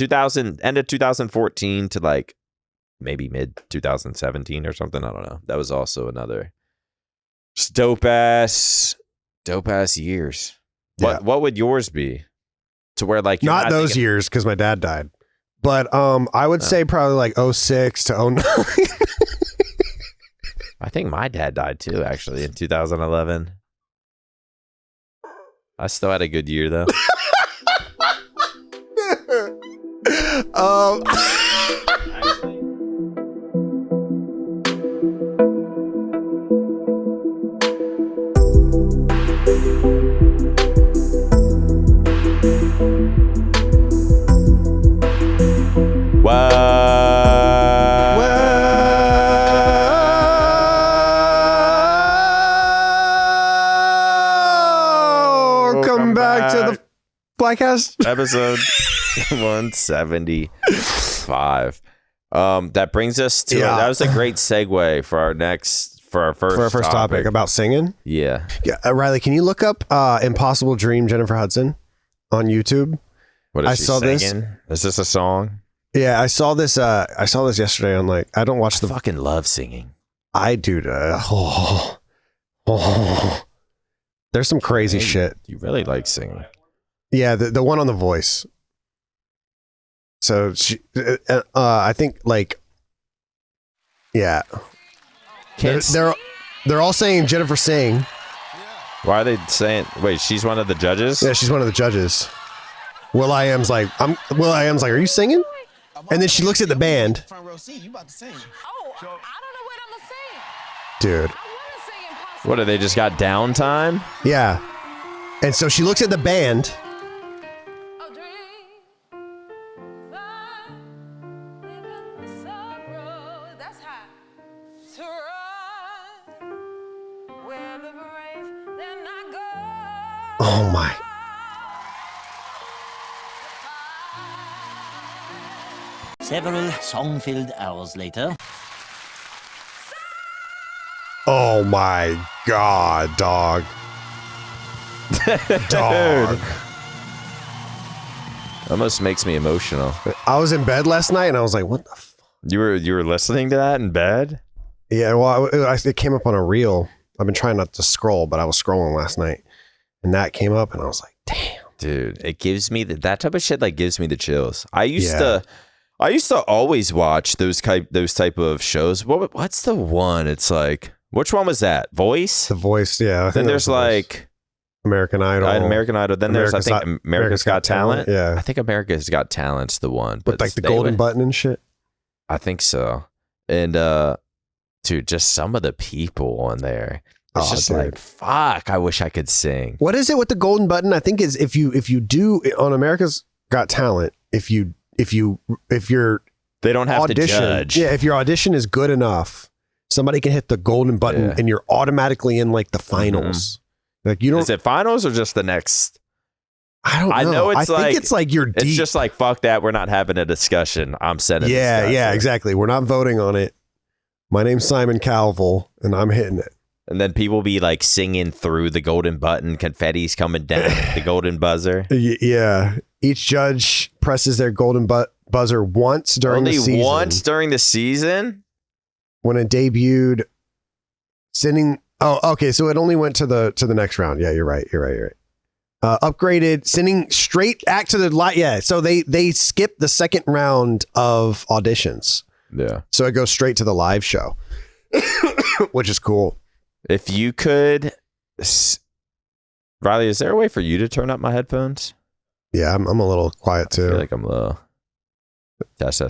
end of 2014 to like maybe mid 2017 or something. I don't know. That was also another just dope ass years. Yeah. What would yours be? To where like you're not those years because my dad died, but I would say probably like 06 to 09. I think my dad died too, actually, in 2011. I still had a good year though. Welcome back to the Flycast episode 175. That brings us to that was a great segue for our first topic about singing. Yeah. Riley, can you look up Impossible Dream Jennifer Hudson on YouTube? What is she singing? Is this a song? Yeah, I saw this yesterday on like I don't watch I fucking love singing. I do. There's some crazy shit. You really like singing. Yeah, the one on The Voice. So she, I think like, yeah, they're all saying Jennifer sing. Why are they saying? Wait, she's one of the judges. Yeah, she's one of the judges. Will.i.am's like, are you singing? And then she looks at the band. Front row seat, you about to sing. Oh, I don't know what I'm gonna sing. Dude. I wanna sing Impossible. What, do they just got downtime? Yeah. And so she looks at the band. A dream, sorrow, that's hot. To run where the brave then I go. Oh my. Several song-filled hours later. Oh my God, dog. Dog. Almost makes me emotional. I was in bed last night and I was like, what the fuck? You were listening to that in bed? Yeah, well, it came up on a reel. I've been trying not to scroll, but I was scrolling last night and that came up and I was like, damn. Dude, it gives me that type of shit like gives me the chills. I used to always watch those type of shows. What's the one? It's like, which one was that? Voice? The Voice, yeah. Then there's like American Idol. American Idol. Then there's, I think, America's Got Talent. Yeah. I think America's Got Talent's the one. But like the golden button and shit. I think so. And dude, just some of the people on there. It's just dude. like, fuck, I wish I could sing. What is it with the golden button? I think is if you do on America's Got Talent, if your They don't have audition, to judge. yeah, if your audition is good enough, somebody can hit the golden button and you're automatically in like the finals. Like you don't. Is it finals or just the next? I don't know. I know I think it's like you're deep. It's just like, fuck that. We're not having a discussion. I'm sending. Yeah, exactly. We're not voting on it. My name's Simon Calvel, and I'm hitting it. And then people be like singing through the golden button, confetti's coming down, the golden buzzer. Yeah. Each judge presses their golden buzzer once during the season. Only once during the season? When it debuted, sending. Oh, okay. So it only went to the next round. Yeah, you're right. Upgraded, sending straight back to the light. Yeah. So they skipped the second round of auditions. Yeah. So it goes straight to the live show, which is cool. If you could, Riley, is there a way for you to turn up my headphones? Yeah, I'm a little quiet too. I feel like I'm low. Test. Yeah.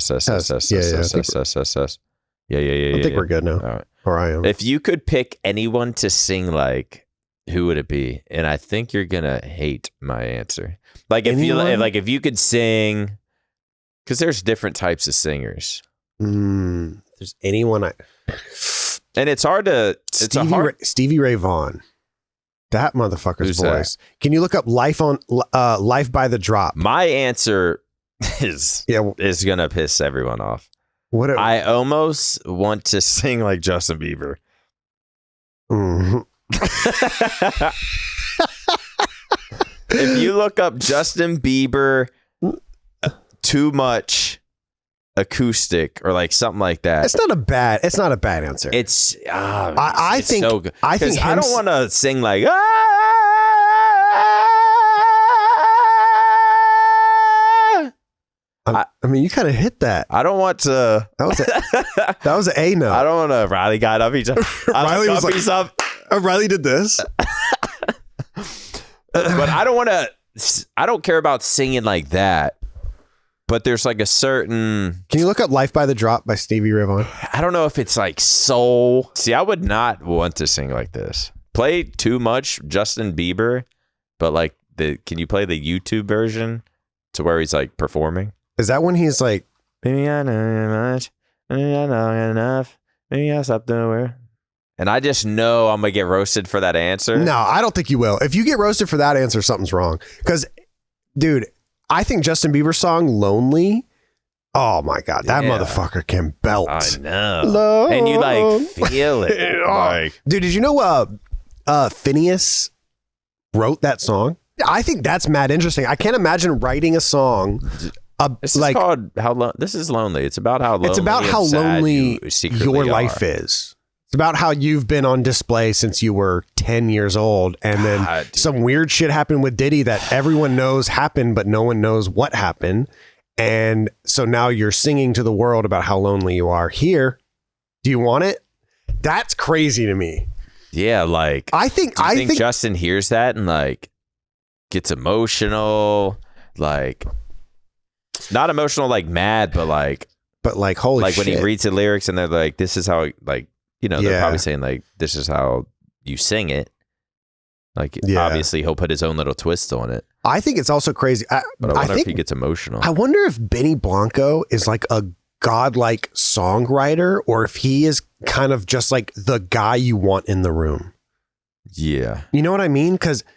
I think we're good now. All right. Or I am. If you could pick anyone to sing like, who would it be? And I think you're gonna hate my answer. Like if you could sing, because there's different types of singers. There's anyone and it's hard to. Stevie Ray Vaughan. That motherfucker's Who's voice. that? Can you look up Life by the Drop? My answer is gonna piss everyone off. I almost want to sing like Justin Bieber. Mm-hmm. If you look up Justin Bieber too much acoustic or like something like that. It's not a bad answer. It's I it's think so good. I think 'Cause I don't want to sing like I mean, you kind of hit that. I don't want to. That was an A note. I don't want to. Riley got up. Riley was like, he's up. Riley did this. But I don't want to. I don't care about singing like that. But there's like a certain. Can you look up "Life by the Drop" by Stevie Ray Vaughan? I don't know if it's like soul. See, I would not want to sing like this. Play too much Justin Bieber, but like can you play the YouTube version to where he's like performing? Is that when he's like, Maybe I know much, maybe I know enough, maybe I stopped nowhere. And I just know I'm gonna get roasted for that answer. no, I don't think you will. If you get roasted for that answer, something's wrong. Because, dude, I think Justin Bieber's song "Lonely." Oh my God, that Yeah. motherfucker can belt. I know. Love. And you like feel it. Like, Dude, did you know Phineas wrote that song? I think that's mad interesting. I can't imagine writing a song this is called This is Lonely. It's about how lonely. it's about and how sad lonely you secretly your are. life is. It's about how you've been on display since you were 10 years old. And then God, dude. some weird shit happened with Diddy that everyone knows happened, but no one knows what happened. And so now you're singing to the world about how lonely you are. Here, do you want it? That's crazy to me. Yeah, like I think do you think Justin hears that and like gets emotional, like not emotional like mad, but like holy like shit. when he reads the lyrics and they're like, this is how, like, you know, they're Yeah. probably saying like, this is how you sing it. Like, Yeah. obviously he'll put his own little twist on it, I think it's also crazy. but I wonder think if he gets emotional. I wonder if Benny Blanco is like a godlike songwriter or if he is kind of just like the guy you want in the room. Yeah. You know what I mean? Because It's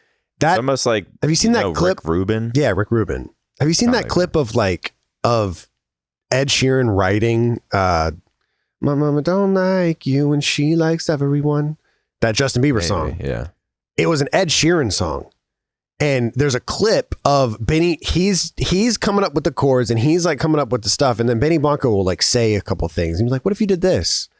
that almost like, have you seen that clip? Rick Rubin? Yeah, Rick Rubin. Have you seen that clip of Ed Sheeran writing "My Mama Don't Like You and She Likes Everyone"? That Justin Bieber Maybe, song. yeah. It was an Ed Sheeran song. And there's a clip of Benny. He's coming up with the chords and he's like coming up with the stuff. And then Benny Blanco will like say a couple things. He's like, "What if you did this?"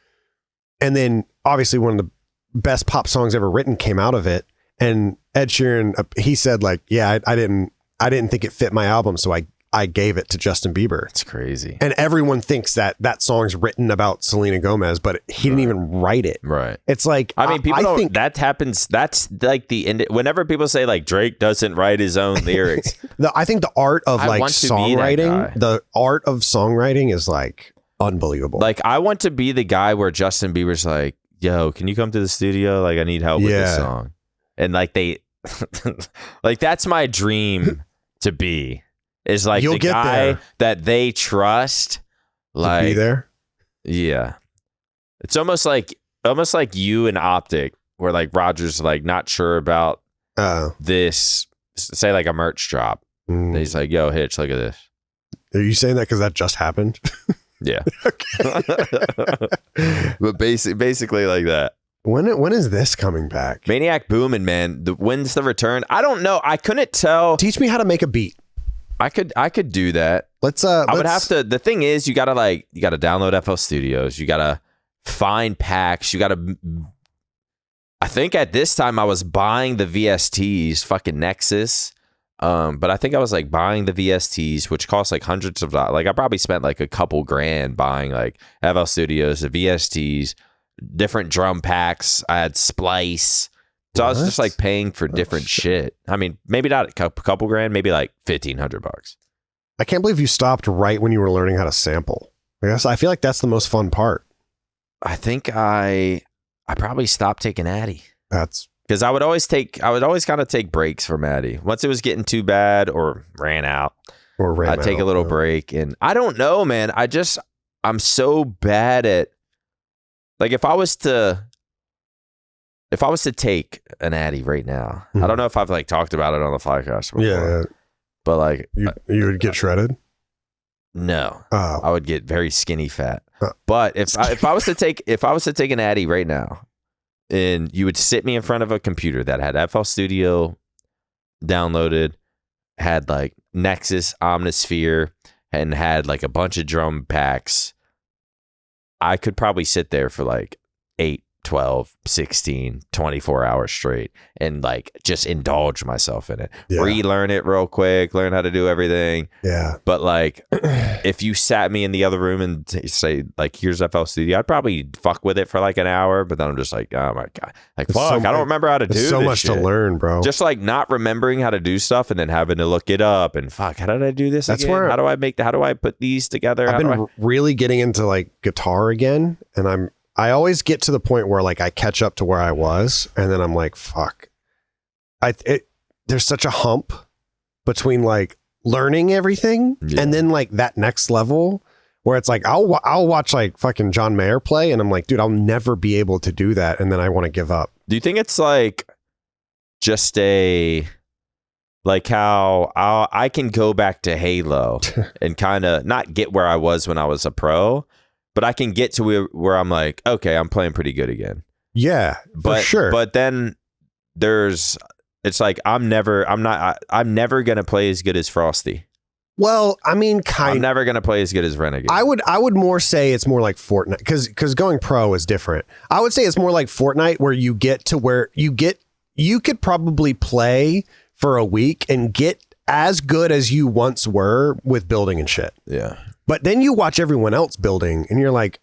And then obviously one of the best pop songs ever written came out of it. And Ed Sheeran, he said like, "Yeah, I didn't think it fit my album, so I gave it to Justin Bieber." It's crazy. And everyone thinks that song's written about Selena Gomez, but he didn't even write it. Right. It's like, I mean, people I don't, think that happens. That's like the end. Whenever people say like Drake doesn't write his own lyrics, I think the art of I like want to be that songwriting, guy. the art of songwriting is like unbelievable. like I want to be the guy where Justin Bieber's like, yo, can you come to the studio? Like I need help with this Yeah. song. And like like that's my dream to be, is like You'll the get guy there. that they trust. to Like, be there. yeah, it's almost like you and OpTic, where like Roger's like not sure about this, say like a merch drop. And he's like, yo, Hitch, look at this. Are you saying that because that just happened? Yeah. But basically like that. When is this coming back? Maniac Boomin', man. When's the return? I don't know. I couldn't tell. Teach me how to make a beat. I could do that. Let's I would have to. The thing is, you gotta download FL Studios. You gotta find packs. You gotta. I think at this time I was buying the VSTs, fucking Nexus. But I think I was like buying the VSTs, which cost like hundreds of dollars. Like I probably spent like a couple grand buying like FL Studios, the VSTs, different drum packs. I had Splice. So I was just like paying for different shit. I mean, maybe not a couple grand, maybe like $1,500. I can't believe you stopped right when you were learning how to sample. I feel like that's the most fun part. I think I probably stopped taking Addy. That's because I would always kind of take breaks from Addy. Once it was getting too bad or ran out, I'd take a little break. And I don't know, man. I'm so bad at, like, if I was to take an Addy right now, I don't know if I've like talked about it on the Flycast before. Yeah, but like you would get shredded. No, Oh. I would get very skinny fat. But if I was to take an Addy right now, and you would sit me in front of a computer that had FL Studio downloaded, had like Nexus, Omnisphere, and had like a bunch of drum packs, I could probably sit there for like 8, 12, 16, 24 hours straight and like just indulge myself in it. Yeah. Relearn it real quick, learn how to do everything. Yeah. But like if you sat me in the other room and say like, here's FL Studio, I'd probably fuck with it for like an hour, but then I'm just like, oh my God. Like, fuck, I don't remember how to do this. So much shit. to learn, bro. Just like not remembering how to do stuff and then having to look it up and fuck, how did I do this That's again? where- how do I put these together? I've been really getting into like guitar again, and I always get to the point where like I catch up to where I was, and then I'm like, fuck. There's such a hump between like learning everything and then like that next level where it's like I'll watch like fucking John Mayer play, and I'm like, dude, I'll never be able to do that, and then I want to give up. Do you think it's like just like how I can go back to Halo and kind of not get where I was when I was a pro, but I can get to where I'm like, okay, I'm playing pretty good again. Yeah, for sure. But then it's like I'm never gonna play as good as Frosty. Well, I mean, I'm never gonna play as good as Renegade. I would more say it's more like Fortnite, because going pro is different. I would say it's more like Fortnite, where you get to where you could probably play for a week and get as good as you once were with building and shit. Yeah. But then you watch everyone else building, and you're like,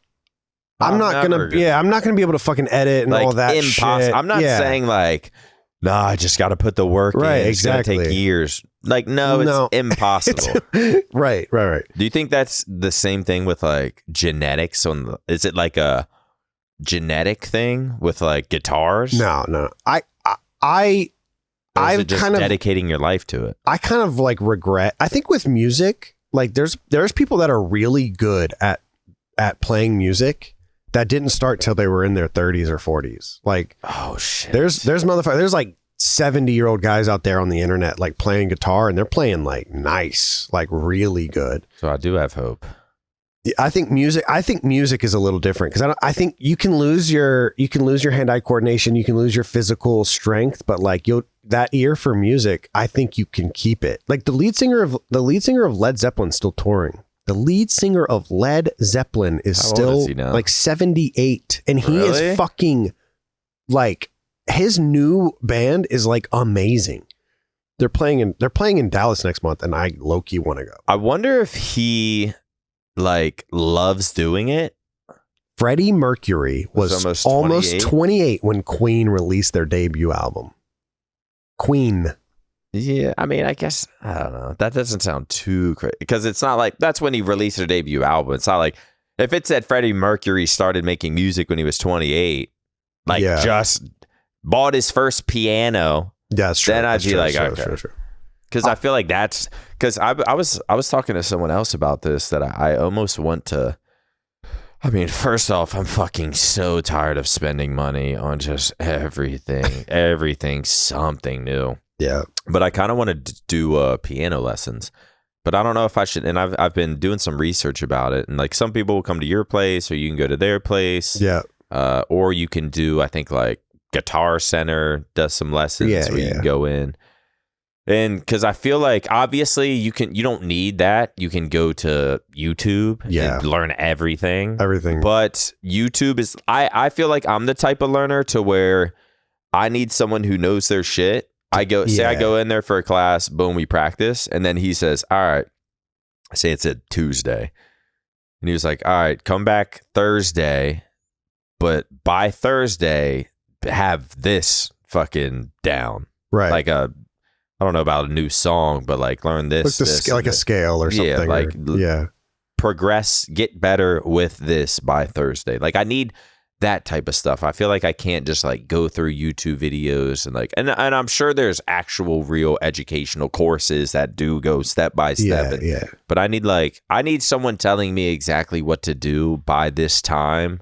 I'm not gonna be able to fucking edit and like, all that shit. I'm not saying like, no, I just got to put the work in. It's exactly. gonna take years. Like, no, it's impossible. Right. Do you think that's the same thing with like genetics? Is it like a genetic thing with like guitars? No. I'm just kind of dedicating your life to it. I kind of like regret. I think with music, like there's people that are really good at playing music that didn't start till they were in their 30s or 40s. Like, oh shit. There's motherfuckers. There's like 70-year-old guys out there on the internet like playing guitar, and they're playing like nice, like really good. So I do have hope. I think music is a little different, because I think you can lose your hand-eye coordination, you can lose your physical strength, but like that ear for music, I think you can keep it. Like the lead singer of Led Zeppelin still touring. The lead singer of Led Zeppelin is still like 78, and he is fucking like, his new band is like amazing. They're playing in Dallas next month, and I low-key want to go. I wonder if he like loves doing it. Freddie Mercury was almost 28 when Queen released their debut album. Queen. Yeah, I mean, I guess, I don't know. That doesn't sound too crazy, because it's not like that's when he released their debut album. It's not like if it said Freddie Mercury started making music when he was 28, like just bought his first piano. Yeah, that's true. Then I'd be like, true, okay. True. Because I feel like that's because I was talking to someone else about this, that I almost want to. I mean, first off, I'm fucking so tired of spending money on just everything, something new. Yeah. But I kind of want to do piano lessons, but I don't know if I should. And I've been doing some research about it, and like some people will come to your place, or you can go to their place. Yeah. Or you can do, I think like Guitar Center does some lessons where you can go in. And because I feel like obviously you don't need that. You can go to YouTube and learn everything. But YouTube is, I feel like I'm the type of learner to where I need someone who knows their shit. I go in there for a class, boom, we practice. And then he says, all right, say it's a Tuesday. And he was like, all right, come back Thursday. But by Thursday, have this fucking down. Right. Like I don't know about a new song, but like learn this. Like a scale or something. Yeah, progress, get better with this by Thursday. Like I need that type of stuff. I feel like I can't just like go through YouTube videos and I'm sure there's actual real educational courses that do go step by step. But I need someone telling me exactly what to do by this time.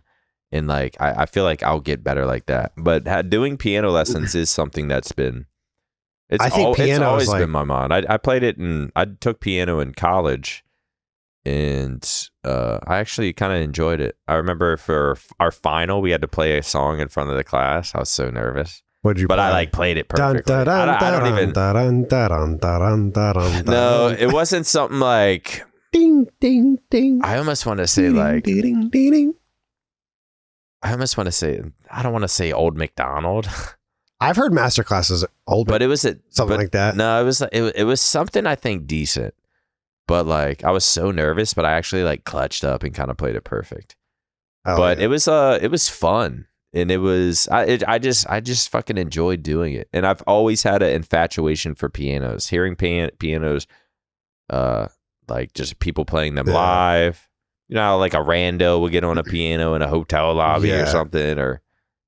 And like, I feel like I'll get better like that. But doing piano lessons is something that's been, it's always been my mind. I played it I took piano in college, and I actually kind of enjoyed it. I remember for our final, we had to play a song in front of the class. I was so nervous. What'd you play? I like played it perfectly. I don't even. No, it wasn't something like ding, ding, ding. I almost want to say ding, like, ding, ding, ding, ding. I almost want to say, I don't want to say Old McDonald, I've heard masterclasses old, but it was something like that. No, it was something I think decent, but like I was so nervous, but I actually like clutched up and kind of played it perfect. Oh, But yeah. it was fun, and it was I just fucking enjoyed doing it, and I've always had an infatuation for pianos. Hearing pianos, like just people playing them live. You know, how, like a rando would get on a piano in a hotel lobby or something, or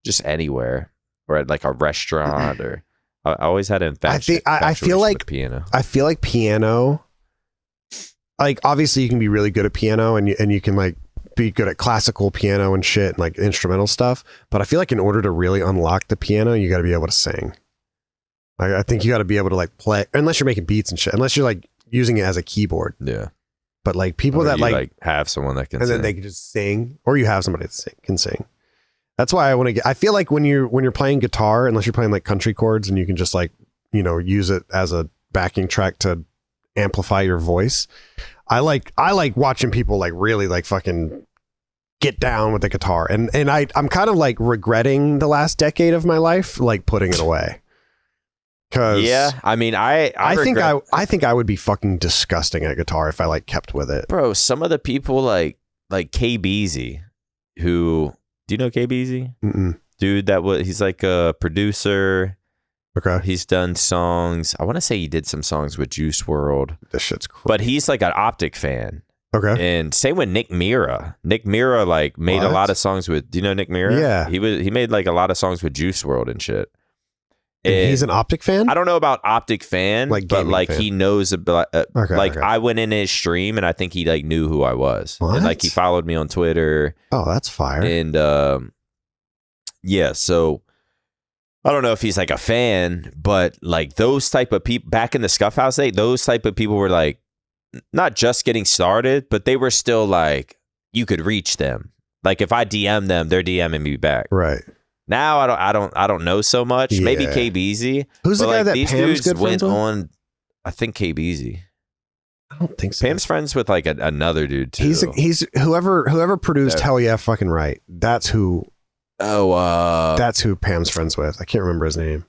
just anywhere, or at like a restaurant, or I always had an infatuation. I feel like with piano. I feel like piano. Like obviously, you can be really good at piano, and you can like be good at classical piano and shit, and like instrumental stuff. But I feel like in order to really unlock the piano, you got to be able to sing. Like I think you got to be able to like play, unless you're making beats and shit. Unless you're like using it as a keyboard. Yeah. But like people that like have someone that can and sing. then they can just sing, or you have somebody that can sing. That's why I want to get. I feel like when you're playing guitar, unless you're playing like country chords, and you can just like use it as a backing track to amplify your voice. I like watching people like really like fucking get down with the guitar, and I'm kind of like regretting the last decade of my life, like putting it away. Cause I mean, I think I would be fucking disgusting at guitar if I like kept with it. Bro, some of the people like K Beezy, who do you know K Beezy? Dude, he's like a producer. Okay. He's done songs. I want to say he did some songs with Juice WRLD. This shit's crazy. But he's like an OpTic fan. Okay. And same with Nick Mira. Nick Mira like made a lot of songs with. Do you know Nick Mira? Yeah. He made like a lot of songs with Juice WRLD and shit. And he's an OpTic fan? I don't know about OpTic fan, but like fan. he knows about. Okay. I went in his stream and I think he like knew who I was, What? and like he followed me on Twitter. Oh, that's fire. And yeah, so I don't know if he's like a fan, but like those type of people back in the Scuff House days, those type of people were like not just getting started, but they were still like you could reach them. Like if I DM them, they're DMing me back. Right. Now I don't know so much. Yeah. Maybe K Beezy. Who's the guy that these Pam's dudes good went friends with? on? I think K Beezy. I don't think so. Pam's friends with like another dude too. He's whoever produced Yeah. Hell Yeah Fucking Right. That's who Pam's friends with. I can't remember his name.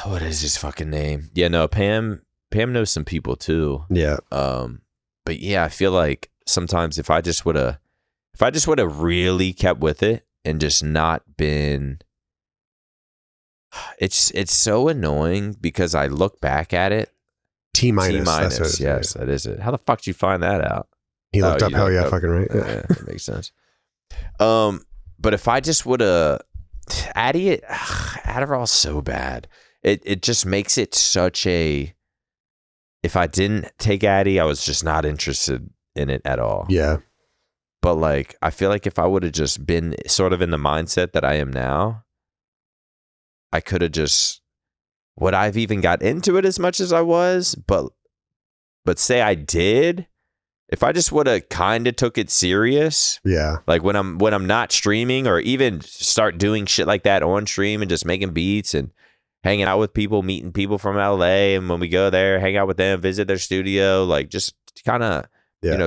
What is his fucking name? Yeah, no, Pam knows some people too. Yeah. But yeah, I feel like sometimes if I just would have really kept with it and just not been, it's so annoying because I look back at it. T minus. Yes, that is it. How the fuck did you find that out? He looked up you Hell looked Yeah up- Fucking Right. Yeah, that makes sense. But if I just would have, Adderall's so bad. It just makes it such a. If I didn't take Addy, I was just not interested in it at all. Yeah. But like, I feel like if I would have just been sort of in the mindset that I am now, I could have just. Would I've even got into it as much as I was? But say I did. If I just would have kind of took it serious, Yeah. like when I'm not streaming, or even start doing shit like that on stream and just making beats and hanging out with people, meeting people from LA, and when we go there, hang out with them, visit their studio, like just kind of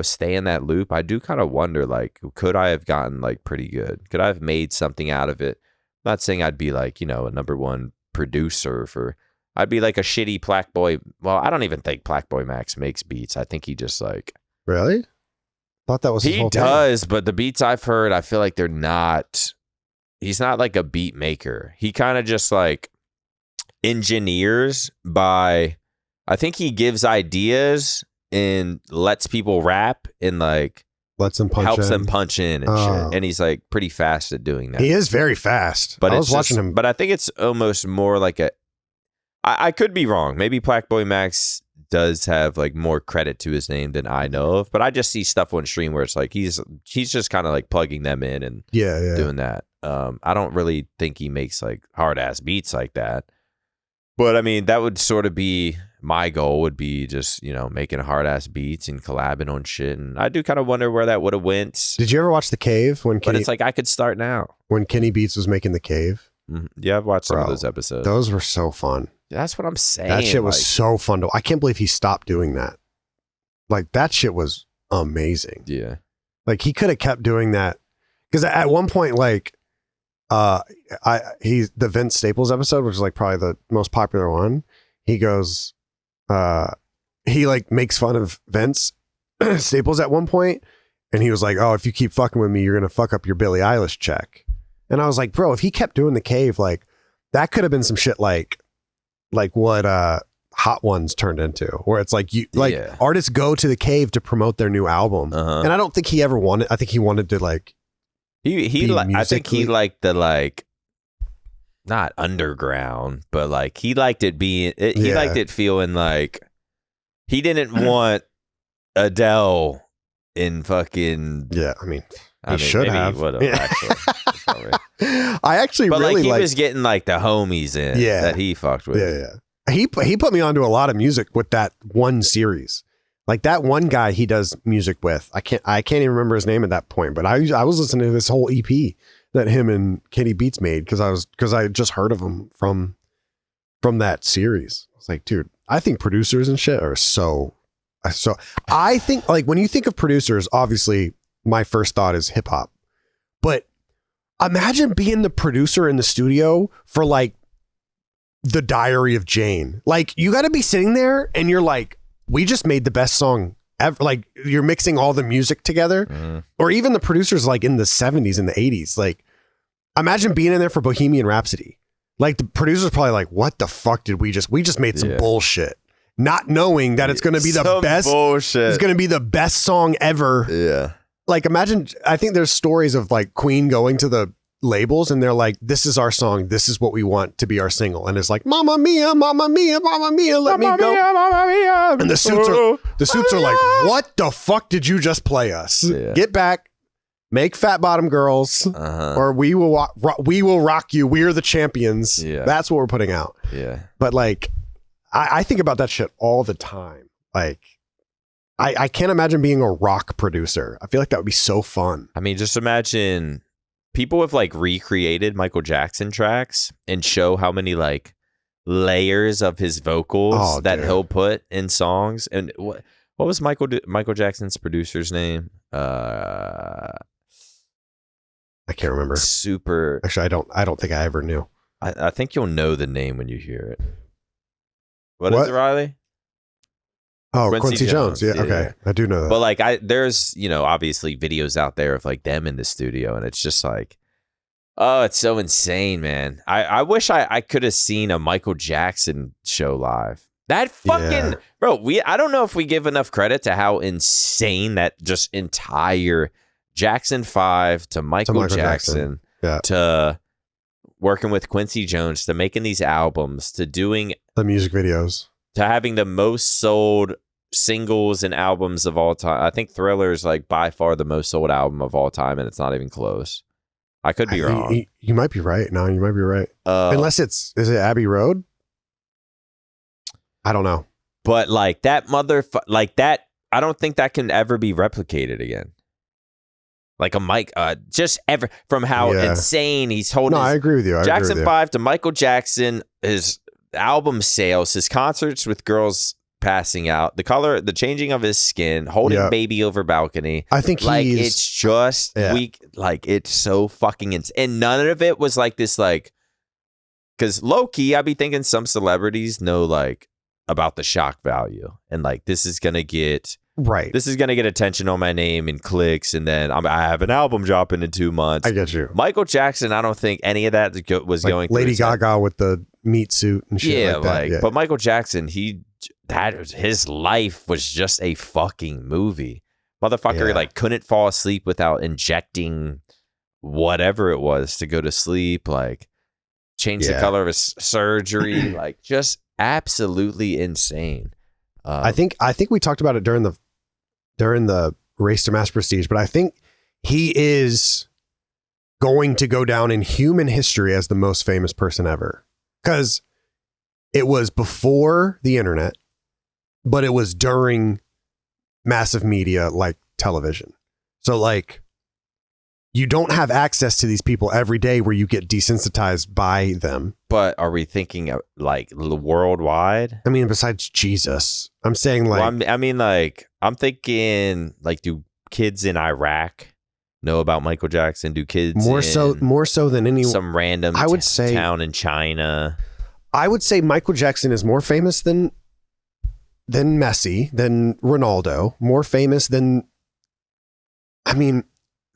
stay in that loop. I do kind of wonder, like, could I have gotten like pretty good? Could I have made something out of it? I'm not saying I'd be like a number one producer for. I'd be like a shitty Plackboy. Well, I don't even think Plackboy Max makes beats. I think he just like. Really? Thought that was his He whole thing. does, but the beats I've heard, I feel like they're not. He's not like a beat maker. He kind of just like engineers by. I think he gives ideas and lets people rap and like Lets them punch helps in. them punch in and shit. And he's like pretty fast at doing that. He is very fast. But I was watching him. But I think it's almost more like a. I could be wrong. Maybe Plackboy Max does have like more credit to his name than I know of, but I just see stuff on stream where it's like he's just kind of like plugging them in and doing that. I don't really think he makes like hard ass beats like that, but I mean that would sort of be my goal, would be just making hard ass beats and collabing on shit. And I do kind of wonder where that would have went. Did you ever watch The Cave when But it's like I could start now. when Kenny Beats was making The Cave? Mm-hmm. Yeah, I've watched some of Bro, those episodes. Those were so fun. That's what I'm saying. That shit was like, so fun to. I can't believe he stopped doing that. Like that shit was amazing. Yeah. Like he could have kept doing that because at one point, like, he's the Vince Staples episode, which is like probably the most popular one. He goes, he like makes fun of Vince Staples at one point, and he was like, "Oh, if you keep fucking with me, you're gonna fuck up your Billie Eilish check." And I was like, "Bro, if he kept doing the cave, like that could have been some shit like what Hot Ones turned into, where it's like artists go to the cave to promote their new album, and I don't think he ever wanted. I think he wanted to like I think he liked the like not underground, but like he liked it being. He liked it feeling like he didn't want Adele in fucking. Yeah, I mean, he should have. Actually, I actually but really like he was getting like the homies in that he fucked with. Yeah. He put me onto a lot of music with that one series. Like that one guy he does music with. I can't even remember his name at that point, but I was listening to this whole EP that him and Kenny Beats made because I just heard of him from that series. I was like, dude, I think producers and shit are so I think like when you think of producers, obviously my first thought is hip hop. But imagine being the producer in the studio for like The Diary of Jane. Like you got to be sitting there and you're like, we just made the best song ever. Like you're mixing all the music together, or even the producers like in the 70s and the 80s. Like imagine being in there for Bohemian Rhapsody. Like the producer's probably like, what the fuck did we just made some bullshit, not knowing that it's going to be the best bullshit. It's going to be the best song ever. Yeah. Like imagine, I think there's stories of like Queen going to the labels and they're like, this is our song, this is what we want to be our single, and it's like Mamma Mia, Mamma Mia, Mamma Mia, let Mamma me go Mia, Mamma Mia. And the suits are like, what the fuck did you just play us? Get back, make Fat Bottom Girls, or we will rock you, we're the champions. That's what we're putting out. But like I think about that shit all the time. Like I can't imagine being a rock producer. I feel like that would be so fun. I mean, just imagine people have like recreated Michael Jackson tracks and show how many like layers of his vocals he'll put in songs. And what was Michael Jackson's producer's name? I can't remember. Super. Actually, I don't think I ever knew. I think you'll know the name when you hear it. What is it, Riley? Oh, Quincy Jones. Yeah, okay. Yeah. I do know that. But like there's, obviously videos out there of like them in the studio, and it's just like, oh, it's so insane, man. I wish I could have seen a Michael Jackson show live. That fucking bro, I don't know if we give enough credit to how insane that just entire Jackson 5 to Michael Jackson. To working with Quincy Jones, to making these albums, to doing the music videos, to having the most sold singles and albums of all time. I think Thriller is like by far the most sold album of all time, and it's not even close. I could be wrong. You might be right. No, you might be right. Unless is it Abbey Road? I don't know. But like that like that, I don't think that can ever be replicated again. Like a Mike, just ever from how insane he's holding. No, I agree with you. Jackson 5 to Michael Jackson, his album sales, his concerts with girls passing out, the changing of his skin, holding baby over balcony. I think like it's just weak. Like it's so fucking insane. And none of it was like this, like, because low key, I'd be thinking some celebrities know like about the shock value, and like this is gonna get attention on my name and clicks, and then I have an album dropping in 2 months. I get you. Michael Jackson, I don't think any of that was like going. Lady Gaga with the meat suit and shit like that. Yeah. But Michael Jackson, his life was just a fucking movie. Motherfucker like couldn't fall asleep without injecting whatever it was to go to sleep. Like changed the color of his surgery. Like just absolutely insane. I think we talked about it during the Race to Mass Prestige, but I think he is going to go down in human history as the most famous person ever, because it was before the internet, but it was during massive media like television. So like you don't have access to these people every day where you get desensitized by them. But are we thinking of, like, worldwide? I mean, besides Jesus, I'm saying like, well, I'm thinking like, do kids in Iraq know about Michael Jackson? Do kids more so than any some random I would say town in China? I would say Michael Jackson is more famous than Messi, than Ronaldo, more famous than, I mean,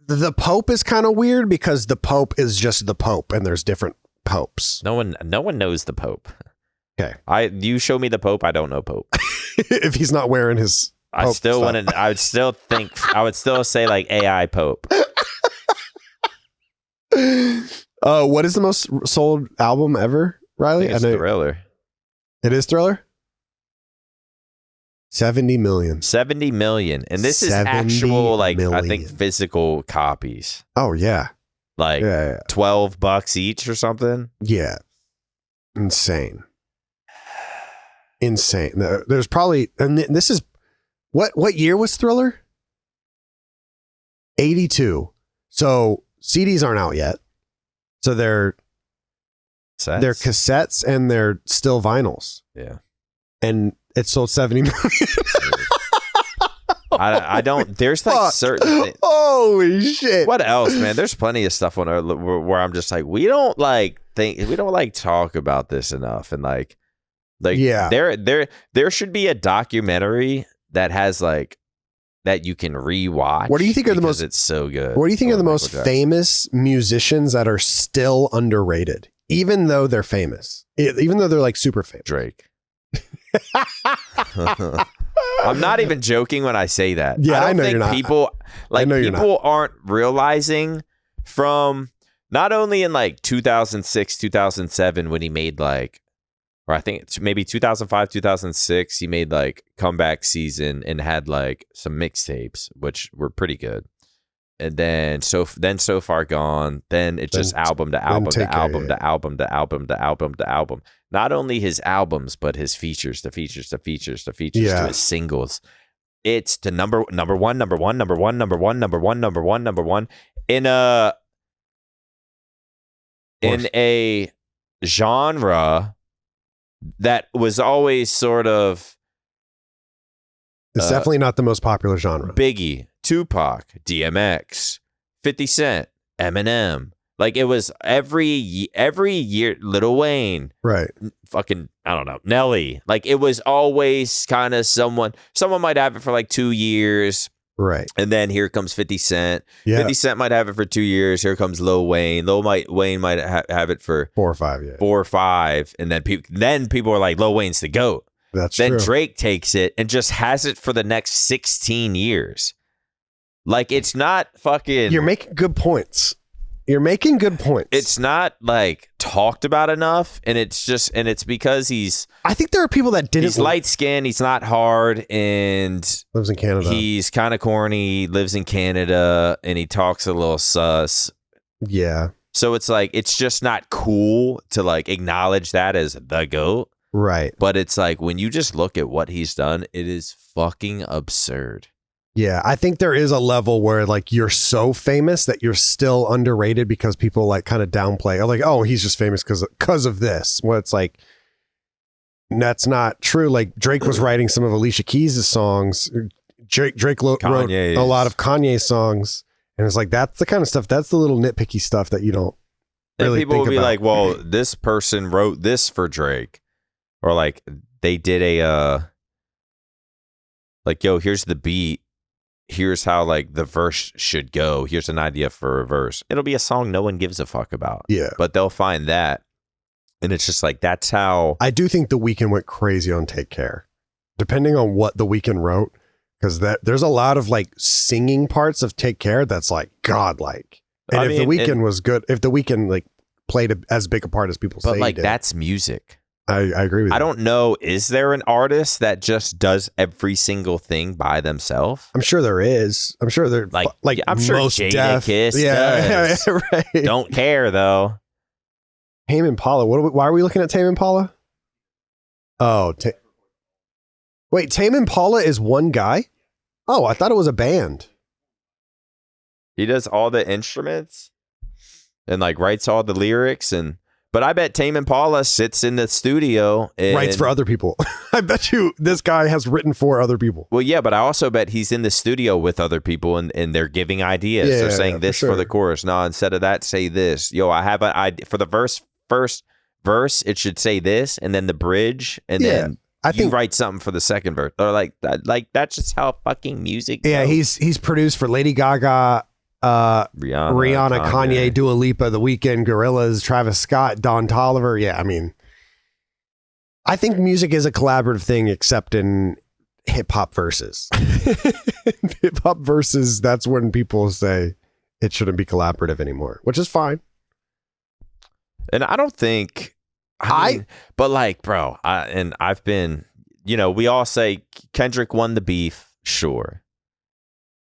the Pope is kind of weird because the Pope is just the Pope and there's different popes. No one knows the Pope. Okay. You show me the Pope, I don't know Pope. If he's not wearing his Pope I would still say like AI Pope. What is the most sold album ever, Riley? It's Thriller. It is Thriller? 70 million. 70 million. And this is actual, like, million. I think physical copies. Oh, yeah. Like Yeah. $12 each or something. Yeah. Insane. There's probably, and this is, what year was Thriller? 82. So CDs aren't out yet. So they're cassettes and they're still vinyls. Yeah. And it sold 70 million. I don't, there's like certain things. Holy shit. What else, man? There's plenty of stuff on our, where I'm just like, we don't like talk about this enough. And like, yeah, there should be a documentary that has like, that you can rewatch. What do you think are the most, it's so good. What do you think are the most famous musicians that are still underrated, even though they're famous, even though they're like super famous? Drake. I'm not even joking when I say that. Yeah, I know you're not. People aren't realizing from not only in like 2006, 2007 when he made like, or I think it's maybe 2005, 2006, he made like Comeback Season and had like some mixtapes, which were pretty good. And then So Far Gone, then it's just album to album to album to album to album to album to album. Not only his albums, but his features, to his singles. It's to number one in a genre that was always sort of, it's definitely not the most popular genre. Biggie, Tupac, DMX, 50 Cent, Eminem. Like it was every year, Lil Wayne, right? Fucking, I don't know, Nelly. Like it was always kind of someone might have it for like 2 years. Right. And then here comes 50 Cent. Yeah. 50 Cent might have it for 2 years. Here comes Lil Wayne. Wayne might have it for 4 or 5, yeah. 4 or 5. And then people are like, Lil Wayne's the GOAT. That's then true. Drake takes it and just has it for the next 16 years. Like it's not fucking. You're making good points. It's not like talked about enough, and it's because I think there are people that didn't. He's light skinned. He's not hard, and lives in Canada. He's kind of corny. Lives in Canada, and he talks a little sus. Yeah. So it's like it's just not cool to like acknowledge that as the GOAT. Right. But it's like when you just look at what he's done, it is fucking absurd. Yeah, I think there is a level where like you're so famous that you're still underrated because people like kind of downplay, or like, oh, he's just famous because of this. Well, it's like that's not true. Like Drake was writing some of Alicia Keys' songs. Drake wrote a lot of Kanye songs, and it's like that's the kind of stuff. That's the little nitpicky stuff that you don't. Really people will be about. Like, well, this person wrote this for Drake, or like they did like, yo, here's the beat. Here's how like the verse should go. Here's an idea for a verse. It'll be a song no one gives a fuck about. Yeah. But they'll find that. And it's just like, that's how. I do think The Weeknd went crazy on Take Care. Depending on what The Weeknd wrote. Because there's a lot of like singing parts of Take Care that's like godlike. And The Weeknd was good, if The Weeknd like played as big a part as people say but like he did. That's music. I agree with you. I don't know. Is there an artist that just does every single thing by themselves? I'm sure there is. I'm sure there like I'm sure most Jadakiss does. Right. Don't care though. Tame Impala. Why are we looking at Tame Impala? Oh, wait. Tame Impala is one guy? Oh, I thought it was a band. He does all the instruments and like writes all the lyrics. But I bet Tame Impala sits in the studio and Writes for other people. I bet you this guy has written for other people. Well, yeah, but I also bet he's in the studio with other people and they're giving ideas. Yeah, they're saying for this sure. for the chorus. No, instead of that, say this. Yo, I have an idea for the first verse. It should say this, and then the bridge, and then I think you write something for the second verse. Or like that's just how fucking music. Yeah, goes. he's produced for Lady Gaga, Rihanna, Kanye, Dua Lipa, The Weeknd, Gorillaz, Travis Scott, Don Toliver. Yeah, I mean, I think music is a collaborative thing, except in hip hop verses. Hip hop verses, that's when people say it shouldn't be collaborative anymore, which is fine. And I don't think but like, bro, I've been, we all say Kendrick won the beef, sure.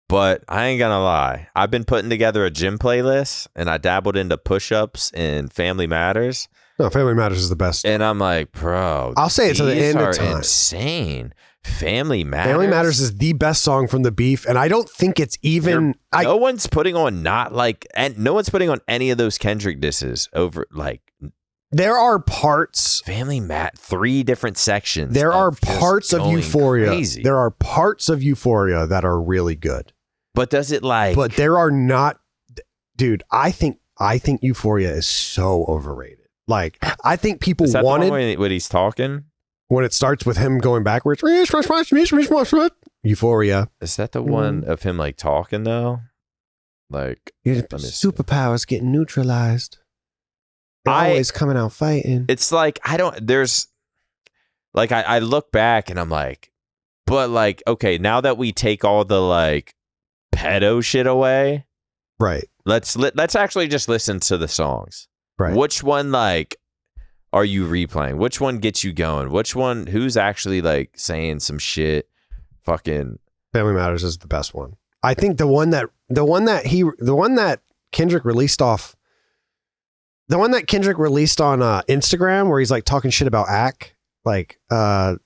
But I ain't gonna lie. I've been putting together a gym playlist and I dabbled into push-ups and Family Matters. No, Family Matters is the best. And I'm like, bro, I'll say it to the these end of are time. Insane. Family Matters. Family Matters is the best song from the beef, and I don't think it's even. No one's putting on no one's putting on any of those Kendrick disses over like. There are parts. 3 different sections. There are of just parts of going Euphoria. crazy. There are parts of Euphoria that are really good. But does it like? But there are not, dude. I think Euphoria is so overrated. Like, I think people is that wanted the one when he's talking. When it starts with him going backwards. Euphoria. Is that the one of him like talking though? Like Your superpowers getting neutralized. They're always coming out fighting. It's like I look back and I'm like, but like, okay, now that we take all the like pedo shit away, right? Let's actually just listen to the songs. Right. Which one like are you replaying? Which one gets you going? Who's actually like saying some shit? Fucking Family Matters is the best one. I think the one that Kendrick released on Instagram where he's like talking shit about Ack. Like, I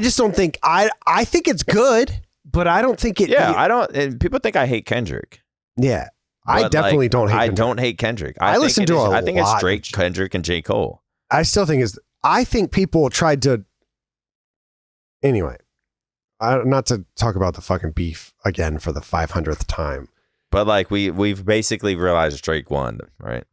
just don't think I think it's good, but I don't think it. Yeah, I don't. And people think I hate Kendrick. Yeah, I definitely don't hate. I don't hate Kendrick. I listen to I think it's Drake, Kendrick, and J. Cole. I still think I think people tried to. Anyway, not to talk about the fucking beef again for the 500th time. But like we've basically realized Drake won, right?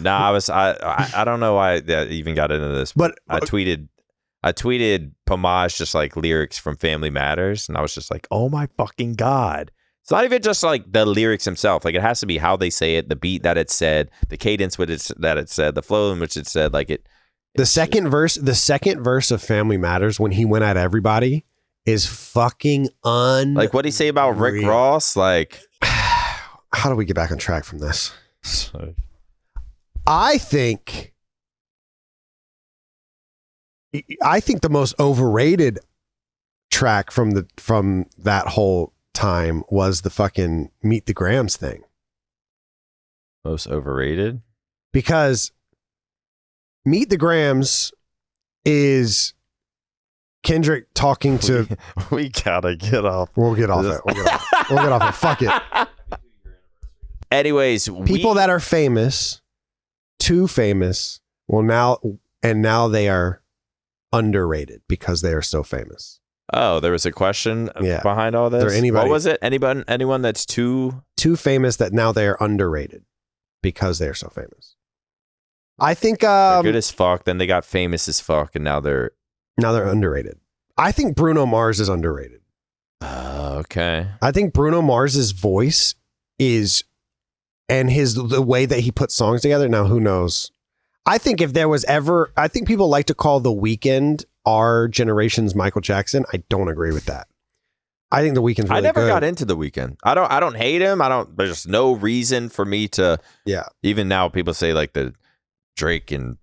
No, I don't know why I even got into this, but I tweeted Pomage just like lyrics from Family Matters, and I was just like, oh my fucking god! It's not even just like the lyrics himself; like it has to be how they say it, the beat that it said, the cadence that it said, the flow in which it said, like it. The second verse of Family Matters when he went at everybody is fucking like what did he say about Rick Ross? Like, how do we get back on track from this? I think the most overrated track from that whole time was the fucking Meet the Grams thing. Most overrated? Because Meet the Grams is Kendrick talking to. We gotta get off. We'll get off it. We'll get off it. Fuck it. Anyways, people that are famous, too famous, now they are underrated because they are so famous. Oh, there was a question behind all this. What was it? Anyone that's too famous that now they are underrated because they are so famous. I think they're good as fuck. Then they got famous as fuck, and now they're underrated. I think Bruno Mars is underrated. Okay. I think Bruno Mars's voice is, and the way that he puts songs together. Now, who knows? I think if there was ever, I think people like to call The Weeknd our generation's Michael Jackson. I don't agree with that. I think The Weeknd's really good. I never got into The Weeknd. I don't hate him. There's no reason for me to. Yeah. Even now, people say like the Drake and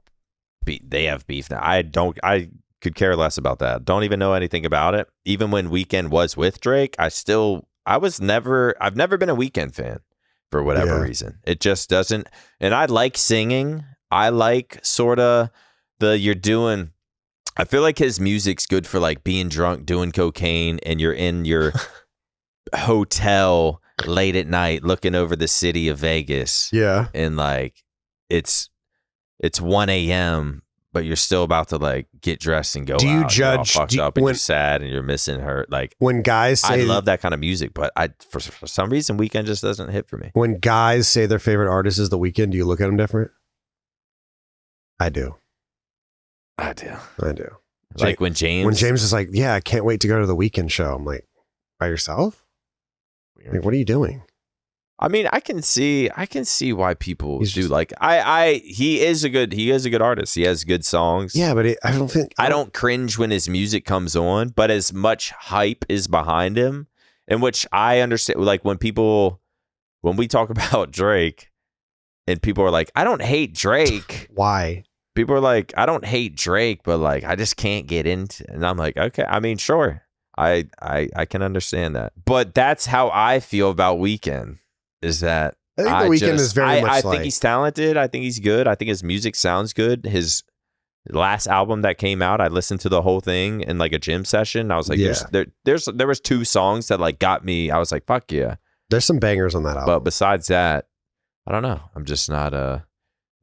they have beef now. I could care less about that. Don't even know anything about it. Even when Weeknd was with Drake, I've never been a Weeknd fan for whatever reason. It just doesn't. And I like singing. I like sort of I feel like his music's good for like being drunk, doing cocaine, and you're in your hotel late at night looking over the city of Vegas. Yeah. And like it's 1 a.m., but you're still about to like get dressed and go Do you out. You're all judge- fucked do you- up and when- you're sad and you're missing her? Like, When guys I say love that kind of music, but for some reason, Weekend just doesn't hit for me. when guys say their favorite artist is The Weeknd, do you look at them different? I do. I do. Like when James is like, yeah, I can't wait to go to the Weeknd show. I'm like, by yourself? Like, what are you doing? I mean, I can see why people He's do just- like. He is a good artist. He has good songs. Yeah, but I don't cringe when his music comes on, but as much hype is behind him, in which I understand. Like when we talk about Drake, and people are like, I don't hate Drake. Why? People are like, I don't hate Drake, but like I just can't get into. And I'm like, okay, I mean, sure, I can understand that, but that's how I feel about Weeknd. Is that I think The Weeknd is very much I like... think he's talented. I think he's good. I think his music sounds good. His last album that came out, I listened to the whole thing in like a gym session. I was like, Yeah. there was 2 songs that like got me. I was like, fuck yeah. There's some bangers on that album. But besides that, I don't know. I'm just not a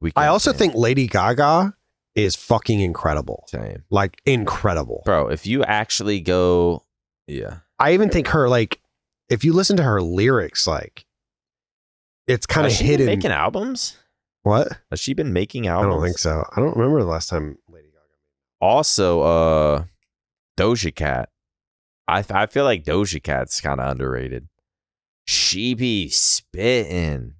Weeknd I also fan. think Lady Gaga is fucking incredible. Same. Like, incredible. Bro, if you actually go, yeah. I even think her, like, if you listen to her lyrics, like, it's kind of Has she been hidden. making albums? What? Has she been making I albums? don't think so. I don't remember the last time Lady Gaga. Also, Doja Cat. I feel like Doja Cat's kind of underrated. She be spitting.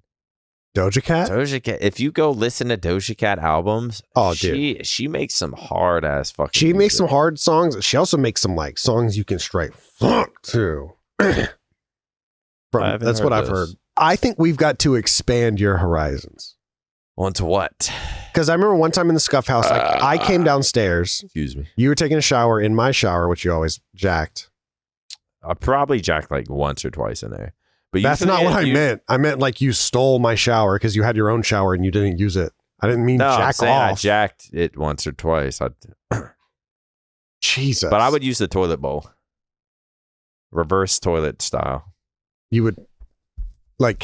Doja Cat? Doja Cat. If you go listen to Doja Cat albums, Oh, dude. she makes some hard ass fucking. She makes some music. hard songs. She also makes some like songs you can straight fuck to. haven't That's what heard I've those. heard. I think we've got to expand your horizons. Onto what? Because I remember one time in the Scuff House, like, I came downstairs. Excuse me. You were taking a shower in my shower, which you always jacked. I probably jacked like once or twice in there. But That's not what I meant. I meant like you stole my shower because you had your own shower and you didn't use it. I didn't mean No, I'm jack saying I off. jacked it once or twice. Jesus. But I would use the toilet bowl, reverse toilet style. You would like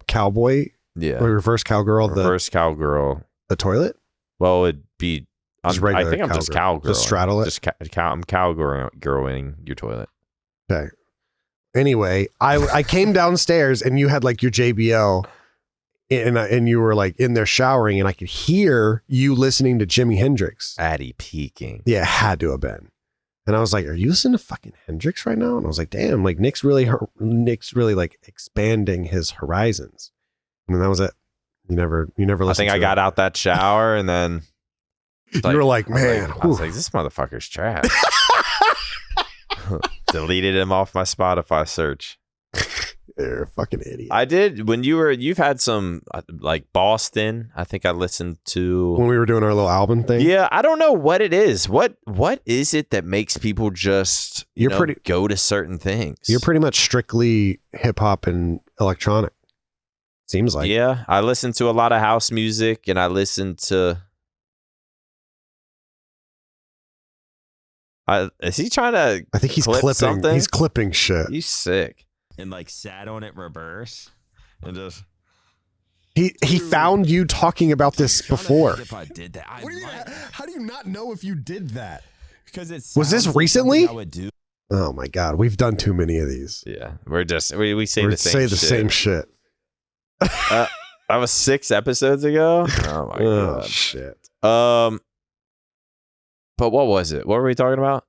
cowboy Yeah, or reverse cowgirl reverse cowgirl. the toilet? Well, it'd be. Just I regular think I'm just cowgirl. cowgirl. Just straddle it? Just I'm cowgirling your toilet. Okay. Anyway, I came downstairs and you had like your JBL and you were like in there showering and I could hear you listening to Jimi Hendrix. Addy peeking. Yeah, it had to have been. And I was like, are you listening to fucking Hendrix right now? And I was like, damn, like Nick's really like expanding his horizons. And then that was it. You never listened I think I to got it. out that shower and then You were like, I was man, I was whew. like, this motherfucker's trash. Deleted him off my Spotify search. You're a fucking idiot. I did when you've had some like Boston. I think I listened to. When we were doing our little album thing. Yeah, I don't know what it is. What is it that makes people just go to certain things? You're pretty much strictly hip hop and electronic. Seems like. Yeah, I listen to a lot of house music, and I listen to. Is he trying to? I think he's clip clipping. something? He's clipping shit. He's sick. And like sat on it reverse, and just. He found you talking about this before. If I did that, How do you not know if you did that? Because it's Was this recently? I would do. Oh my god, we've done too many of these. Yeah, we're just we say We the same. say the shit. same shit. That was 6 episodes ago. Oh my Oh god. shit. But what was it? What were we talking about?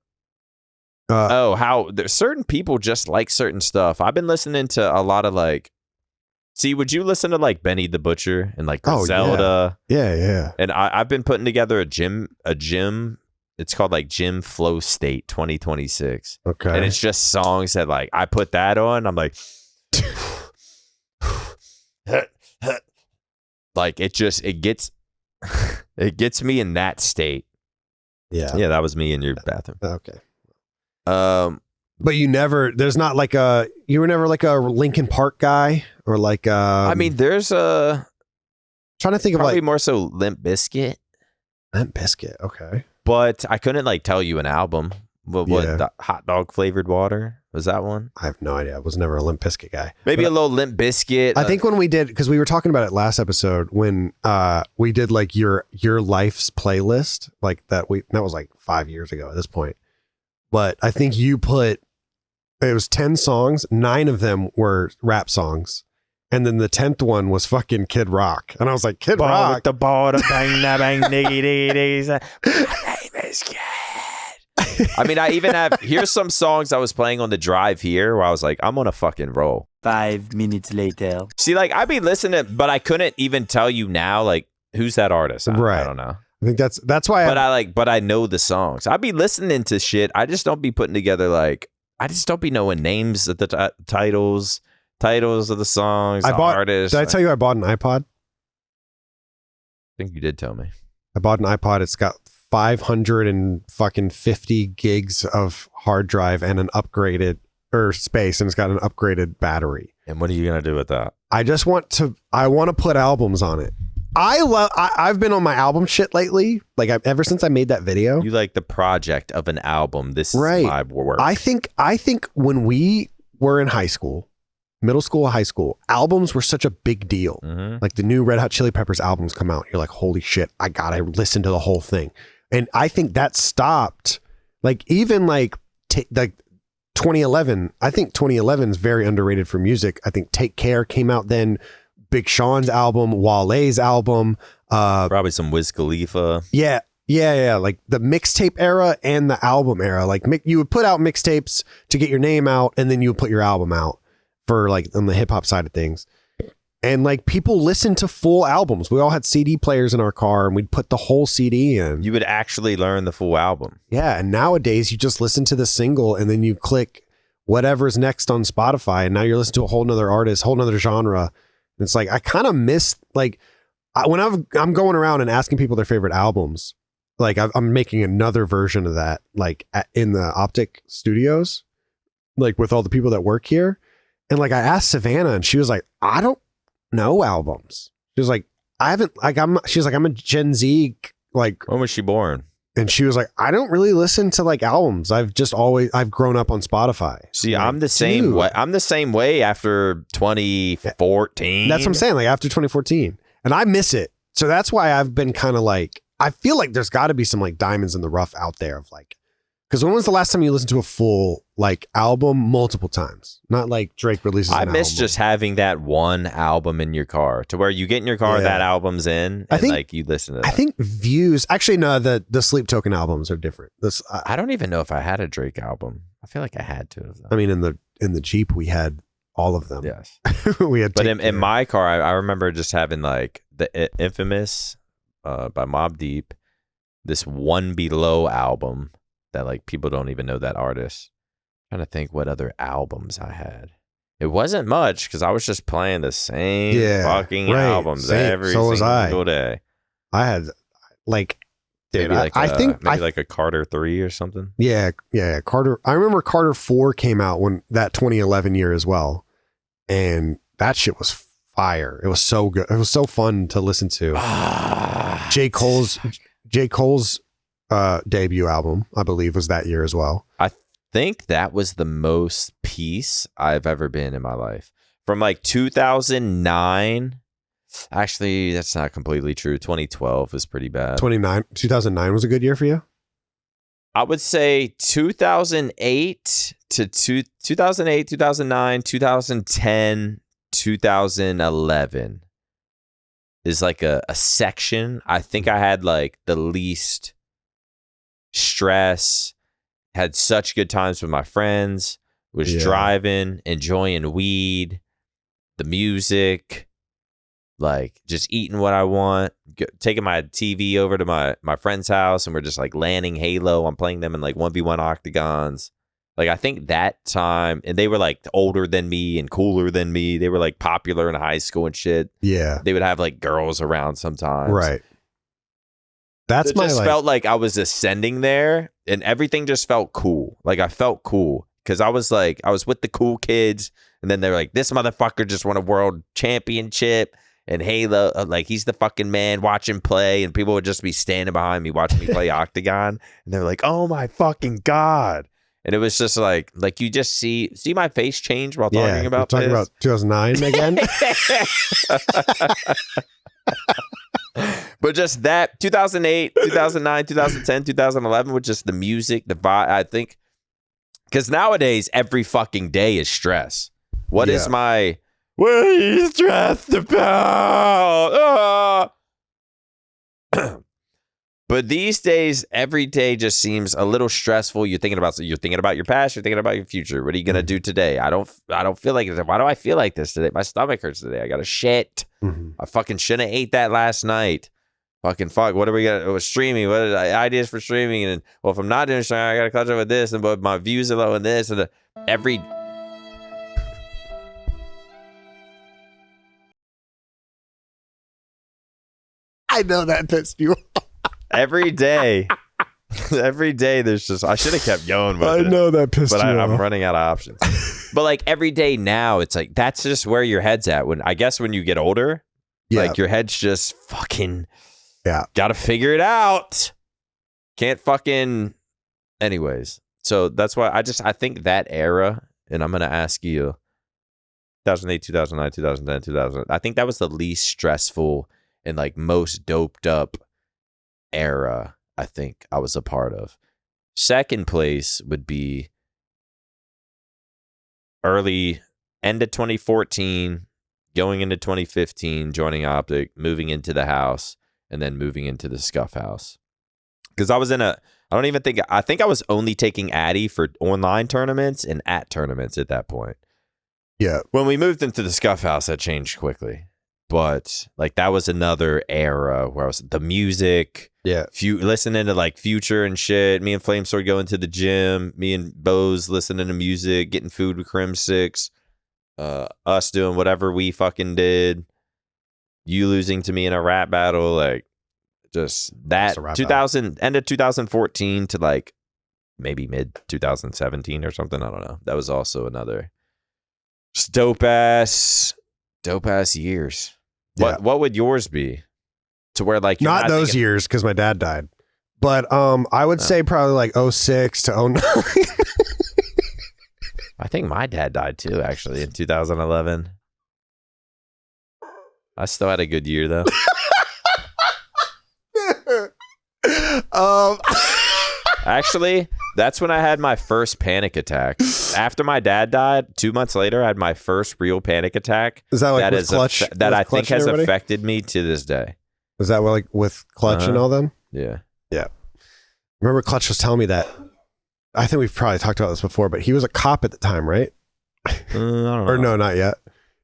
How there's certain people just like certain stuff. I've been listening to a lot of like. See, would you listen to like Benny the Butcher and like Oh, Griselda? Yeah. And I've been putting together a gym. It's called like Gym Flow State 2026. Okay. And it's just songs that like I put that on. I'm like, like it gets me in that state. yeah. Yeah, that was me in your bathroom. Okay. But you never. There's not like a. You were never like a Linkin Park guy or like. I mean, there's trying to think of probably like more so Limp Bizkit, Limp Bizkit. Okay. but I couldn't like tell you an album. What Yeah. the hot dog flavored water? Was that one? I have no idea. I was never a Limp Bizkit guy. Maybe a little Limp Bizkit. I think when we did, because we were talking about it last episode, when we did like your life's playlist, like that was like 5 years ago at this point. But I think you put, it was 10 songs, 9 of them were rap songs. And then the 10th one was fucking Kid Rock. And I was like, Kid Rock. With the ball, the bang, da bang, diggy, diggy, diggy. My name is Kid. I mean, I even have, here's some songs I was playing on the drive here where I was like, I'm on a fucking roll. 5 minutes later. See, like, I'd be listening, but I couldn't even tell you now, like, who's that artist? I don't know. I think that's why. But I know the songs. I'd be listening to shit. I just don't be putting together, like, I just don't be knowing names of the titles of the songs, artists. Did I tell you I bought an iPod? I think you did tell me. I bought an iPod. It's got 550 gigs of hard drive and an upgraded space, and it's got an upgraded battery. And what are you gonna do with that? I want to put albums on it. I've been on my album shit lately. Like ever since I made that video. You like the project of an album. This is my work. I think when we were in high school, middle school, high school, albums were such a big deal. Mm-hmm. Like the new Red Hot Chili Peppers albums come out. You're like, holy shit, I gotta listen to the whole thing. And I think that stopped. Like even like 2011. I think 2011 is very underrated for music. I think Take Care came out then. Big Sean's album, Wale's album, probably some Wiz Khalifa. Yeah. Like the mixtape era and the album era. Like you would put out mixtapes to get your name out, and then you would put your album out for like on the hip hop side of things. And like people listened to full albums. We all had CD players in our car, and we'd put the whole CD in. You would actually learn the full album. Yeah, and nowadays you just listen to the single, and then you click whatever's next on Spotify, and now you're listening to a whole nother artist, whole nother genre. It's like I kind of miss like when I'm going around and asking people their favorite albums. Like I'm making another version of that, like in the OpTic studios, like with all the people that work here. And like I asked Savannah, and she was like, I don't know albums. She was like, she's like, I'm a Gen Z. Like, when was she born? And she was like, I don't really listen to like albums. I've grown up on Spotify. See, like, I'm the same way. I'm the same way after 2014. That's what I'm saying. Like after 2014, and I miss it. So that's why I've been kind of like, I feel like there's got to be some like diamonds in the rough out there of like, because when was the last time you listened to a full like album multiple times? Not like Drake releases an album. I miss just having that one album in your car to where you get in your car, that album's in, and like you listen to that. I think Views, actually no, the Sleep Token albums are different. I don't even know if I had a Drake album. I feel like I had two of them. I mean, in the Jeep we had all of them. Yes. We had, but in my car, I remember just having like the Infamous by Mobb Deep, this One Below album. That like people don't even know that artist. I'm trying to think what other albums I had. It wasn't much because I was just playing the same fucking albums every single day. I had like, dude, I think maybe like a Carter 3 or something. Yeah, Carter. I remember Carter 4 came out when that 2011 year as well, and that shit was fire. It was so good. It was so fun to listen to. J. Cole's debut album, I believe, was that year as well. I think that was the most peace I've ever been in my life. From like 2009. Actually, that's not completely true. 2012 was pretty bad. 2009 was a good year for you? I would say 2008 to 2008, 2009, 2010, 2011 is like a section. I think I had like the least stress, had such good times with my friends, was driving, enjoying weed, the music, like just eating what I want, taking my TV over to my friend's house, and we're just like landing Halo. I'm playing them in like 1v1 octagons. Like I think that time, and they were like older than me and cooler than me. They were like popular in high school and shit. Yeah. They would have like girls around sometimes. Right. That's it just felt like I was ascending there, and everything just felt cool. Like I felt cool because I was with the cool kids, and then they're like, this motherfucker just won a world championship and Halo, like he's the fucking man. Watch him play, and people would just be standing behind me watching me play Octagon, and they're like, oh my fucking god. And it was just like you just see my face change while Yeah, talking about you're talking this? about 2009 again. But just that 2008, 2009, 2010, 2011 with just the music, the vibe, I think. Because nowadays, every fucking day is stress. What is my, what are you stressed about? Ah. But these days, every day just seems a little stressful. You're thinking about your past, you're thinking about your future. What are you gonna do today? I don't feel like it. Why do I feel like this today? My stomach hurts today. I got to shit. I fucking shouldn't have ate that last night. Fuck. What are we gonna streaming? What are ideas for streaming? And well, if I'm not doing streaming, I gotta catch up with this. And but my views are low in this and every. I know that pissed you off. Every day, there's just I should have kept going with I it. know that pissed But you off. I'm running out of options. But like every day now, it's like that's just where your head's at. When you get older, like your head's just fucking gotta figure it out. Can't fucking anyways. So that's why I think that era, and I'm gonna ask you 2008, 2009, 2010, 2000. I think that was the least stressful and like most doped up era I think I was a part of. Second place would be early end of 2014, going into 2015, joining OpTic, moving into the house, and then moving into the Scuff house. Because I think I was only taking Addy for online tournaments and at tournaments at that point. Yeah. When we moved into the Scuff house, that changed quickly. But like that was another era where I was the music, listening to like Future and shit. Me and Flame started going to the gym. Me and Bose listening to music, getting food with Crim 6. Us doing whatever we fucking did. You losing to me in a rap battle, like just that 2000 end of 2014 to like maybe mid 2017 or something. I don't know. That was also another just dope ass years. What would yours be? To where like you're not those years because my dad died, but I would say probably like 06 to 09. I think my dad died too, actually, in 2011. I still had a good year though. Actually, that's when I had my first panic attack. After my dad died, 2 months later, I had my first real panic attack. Is that like with Clutch? That I think has affected me to this day. Was that like with Clutch and all them? Yeah. Yeah. Remember Clutch was telling me that. I think we've probably talked about this before, but he was a cop at the time, right? I don't know. Or no, not yet.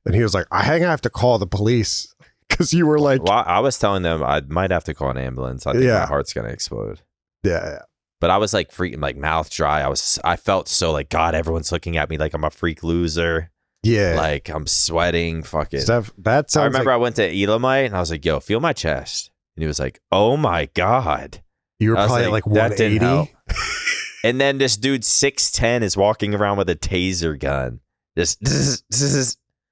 And he was like, I think I have to call the police because you were like. Well, I was telling them I might have to call an ambulance. I think my heart's going to explode. Yeah. But I was like freaking like mouth dry. I felt so like, God, everyone's looking at me like I'm a freak loser. Yeah. Like I'm sweating. Fucking. That sounds I remember I went to Elamite and I was like, yo, feel my chest. And he was like, oh my God. You were probably like 180. And then this dude 6'10" is walking around with a taser gun.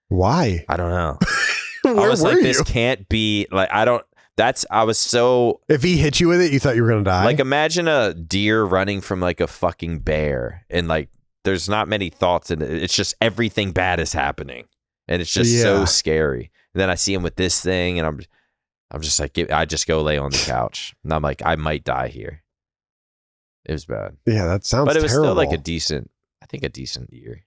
Why? I don't know. Where I was were like, you? this can't be like, I was so. If he hit you with it, you thought you were going to die? Like imagine a deer running from like a fucking bear and like there's not many thoughts in it. It's just everything bad is happening. And it's just so scary. And then I see him with this thing and I'm just like, I just go lay on the couch. And I'm like, I might die here. It was bad. Yeah, that sounds terrible. But it was still like a decent year.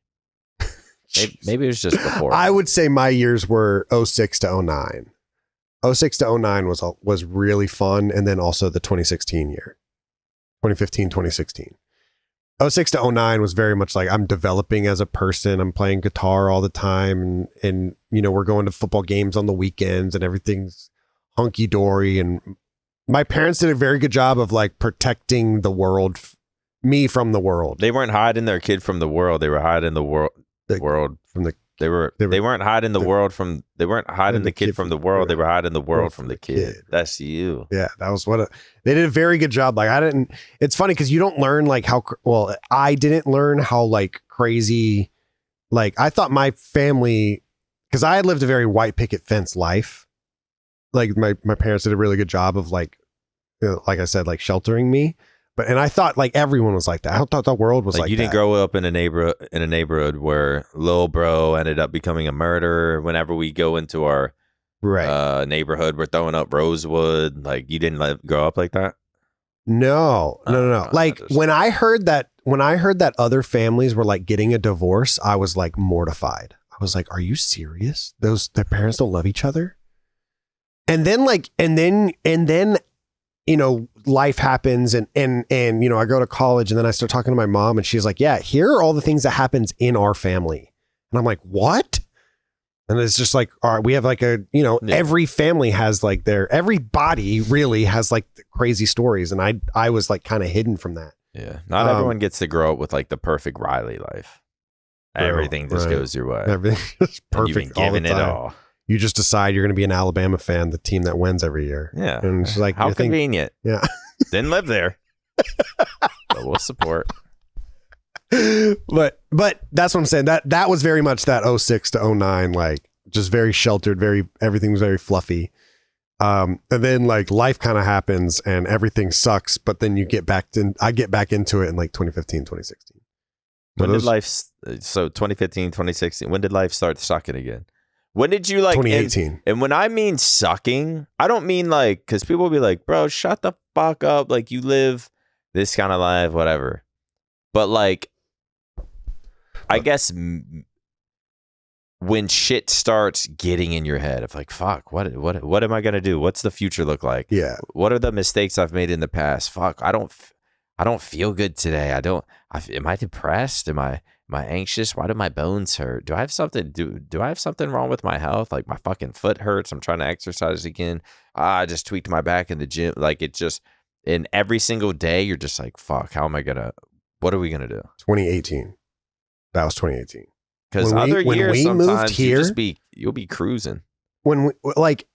Maybe it was just before. I would say my years were 06 to 09. 06 to 09 was really fun. And then also the 2016 year, 2015, 2016. 06 to 09 was very much like I'm developing as a person. I'm playing guitar all the time. And you know, we're going to football games on the weekends and everything's hunky dory. And my parents did a very good job of like protecting the world, me from the world. They weren't hiding their kid from the world. They were hiding the world from the. They weren't hiding the world from. They weren't hiding the kid from the world. They were hiding the world from the kid. That's you. Yeah, that was they did a very good job. Like it's funny because you don't learn like I didn't learn how like crazy. Like I thought my family, because I had lived a very white picket fence life. Like my parents did a really good job of like, like I said, like sheltering me. and I thought like everyone was like that. I thought the world was like you that. didn't grow up in a neighborhood where Lil Bro ended up becoming a murderer. Whenever we go into our neighborhood, we're throwing up Rosewood. Like you didn't grow up like that. No. Like when I heard that other families were like getting a divorce, I was like mortified. I was like, are you serious? Their parents don't love each other? And then you know, life happens and you know, I go to college and then I start talking to my mom and she's like, yeah, here are all the things that happens in our family. And I'm like, what? And it's just like, all right, we have like every family has like everybody really has like crazy stories. And I was like kind of hidden from that. Yeah. Not everyone gets to grow up with like the perfect Riley life. Everything just goes your way. Everything is perfect. You've been given it all. You just decide you're going to be an Alabama fan, the team that wins every year. Yeah. And it's like, how convenient. Yeah. Didn't live there. But we'll support. But that's what I'm saying. That was very much that 06 to 09, like just very sheltered, everything was very fluffy. And then like life kind of happens and everything sucks, but then I get back into it in like 2015, 2016. So 2015, 2016, when did life start sucking again? When did you like 2018? And when I mean sucking, I don't mean like, because people will be like, bro, shut the fuck up. Like you live this kind of life, whatever. But like, I guess when shit starts getting in your head of like, fuck, what am I going to do? What's the future look like? Yeah. What are the mistakes I've made in the past? Fuck, I don't feel good today. Am I depressed? Am I anxious? Why do my bones hurt? Do I have something? Do I have something wrong with my health? Like my fucking foot hurts. I'm trying to exercise again. I just tweaked my back in the gym. Like it just, in every single day, you're just like, fuck, what are we going to do? 2018. That was 2018. Because other years, sometimes you'll be cruising. When we, like,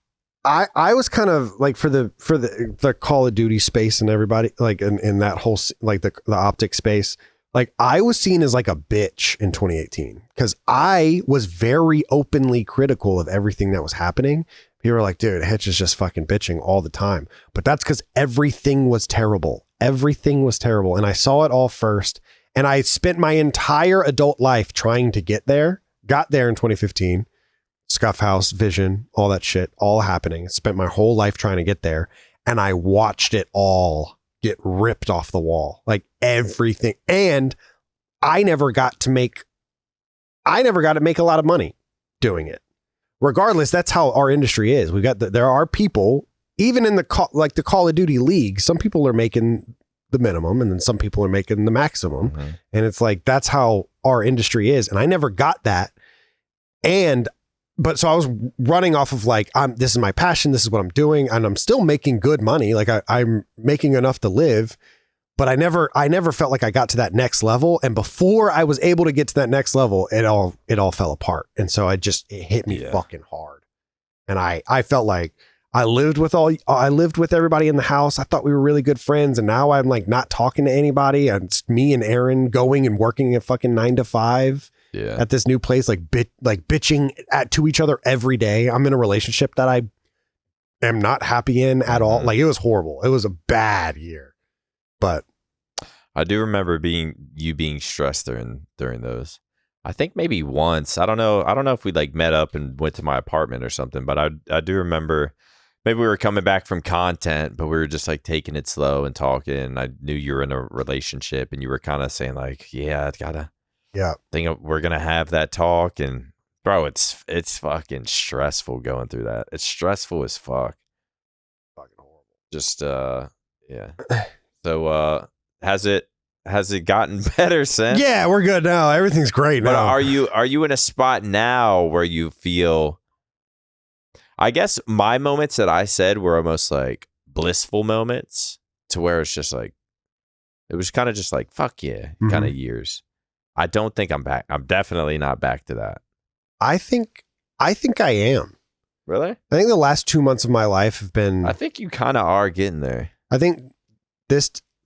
I was kind of like for the Call of Duty space and everybody like in that whole like the OpTic space, like I was seen as like a bitch in 2018 because I was very openly critical of everything that was happening. People were like, dude, Hitch is just fucking bitching all the time. But that's because everything was terrible. Everything was terrible. And I saw it all first. And I spent my entire adult life trying to get there. Got there in 2015. Scuff House, Vision, all that shit, all happening. Spent my whole life trying to get there. And I watched it all get ripped off the wall. Like everything. And I never got to make a lot of money doing it. Regardless, that's how our industry is. There are people, even in the Call of Duty league, some people are making the minimum and then some people are making the maximum. Mm-hmm. And it's like, that's how our industry is. And I never got that. So I was running off of like, this is my passion. This is what I'm doing. And I'm still making good money. Like I'm making enough to live, but I never felt like I got to that next level. And before I was able to get to that next level, it all fell apart. And so it hit me fucking hard. And I felt like I lived with everybody in the house. I thought we were really good friends. And now I'm like not talking to anybody. And it's me and Aaron going and working a fucking 9 to 5 at this new place, like bitching to each other every day. I'm in a relationship that I am not happy in at all. Like it was horrible. It was a bad year, but I do remember being stressed during those. I think maybe once, I don't know if we like met up and went to my apartment or something, but I do remember maybe we were coming back from content, but we were just like taking it slow and talking. And I knew you were in a relationship and you were kind of saying like, think we're going to have that talk. And bro, it's fucking stressful going through that. It's stressful as fuck. Fucking horrible. Just, yeah. So, has it gotten better since? Yeah, we're good now. Everything's great now. But are you in a spot now where you feel, I guess my moments that I said were almost like blissful moments to where it's just like, it was kind of just like, fuck yeah, kind of years. I don't think I'm back. I'm definitely not back to that. I think I am. Really? I think the last 2 months of my life have been. I think you kind of are getting there. I think